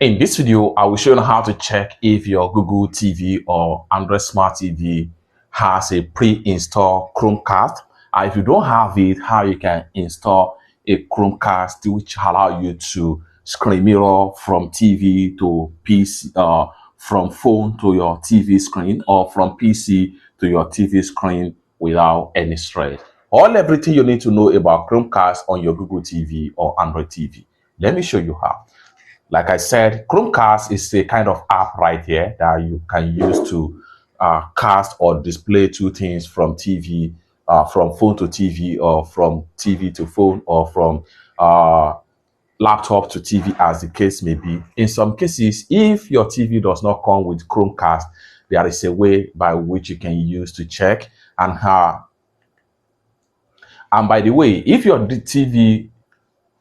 In this video, I will show you how to check if your Google TV or Android Smart TV has a pre-installed Chromecast. If you don't have it, how you can install a Chromecast which allow you to screen mirror from TV to PC, from phone to your TV screen, or from PC to your TV screen without any stress. Everything you need to know about Chromecast on your Google TV or Android TV. Let me show you how. Like I said, Chromecast is a kind of app right here that you can use to cast or display two things from TV, from phone to TV, or from TV to phone, or from laptop to TV, as the case may be. In some cases, if your TV does not come with Chromecast, there is a way by which you can use to check and how. And by the way, if your TV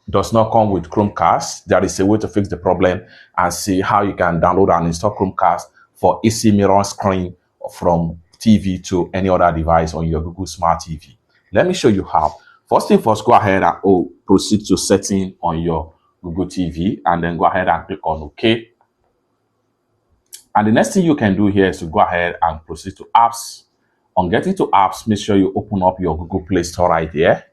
does not come with Chromecast, there is a way to fix the problem and see how you can download and install Chromecast for easy mirror screen from TV to any other device on your Google Smart TV. Let me show you how. First thing first, go ahead and proceed to setting on your Google TV, and then go ahead and click on OK. And the next thing you can do here is to go ahead and proceed to apps. On getting to apps, make sure you open up your Google Play Store right here.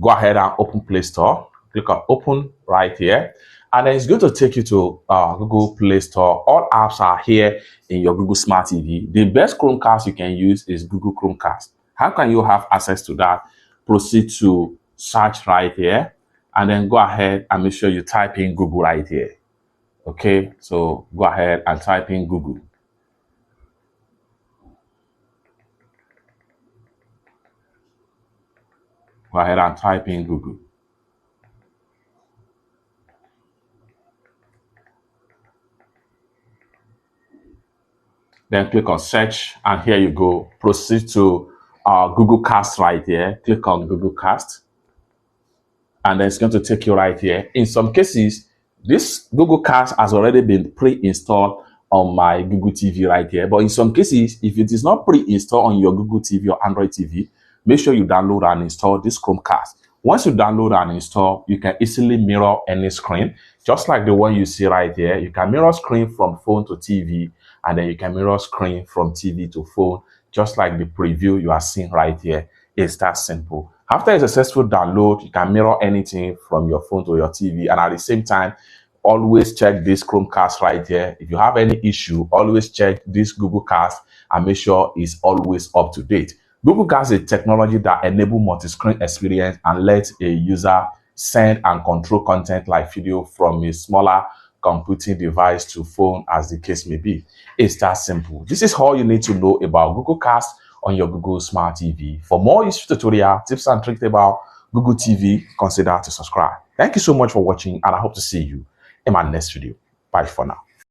Go ahead and open Play Store. Click on open right here, and then it's going to take you to Google Play Store. All apps are here in your Google Smart TV. The best Chromecast you can use is Google Chromecast. How can you have access to that? Proceed to search right here, and then go ahead and make sure you type in Google right here. Okay, so go ahead and type in Google. Go ahead and type in Google. Then click on search, and here you go. Proceed to Google Cast right here. Click on Google Cast, and then it's going to take you right here. In some cases, this Google Cast has already been pre-installed on my Google TV right here. But in some cases, if it is not pre-installed on your Google TV or Android TV, make sure you download and install this Chromecast. Once you download and install, you can easily mirror any screen, just like the one you see right here. You can mirror screen from phone to TV, and then you can mirror screen from TV to phone, just like the preview you are seeing right here. It's that simple. After a successful download, you can mirror anything from your phone to your TV, and at the same time, always check this Chromecast right here. If you have any issue, always check this Google Cast and make sure it's always up to date. Google Cast is a technology that enables multi-screen experience and lets a user send and control content like video from a smaller computing device to phone, as the case may be. It's that simple. This is all you need to know about Google Cast on your Google Smart TV. For more useful tutorial, tips and tricks about Google TV, consider to subscribe. Thank you so much for watching, and I hope to see you in my next video. Bye for now.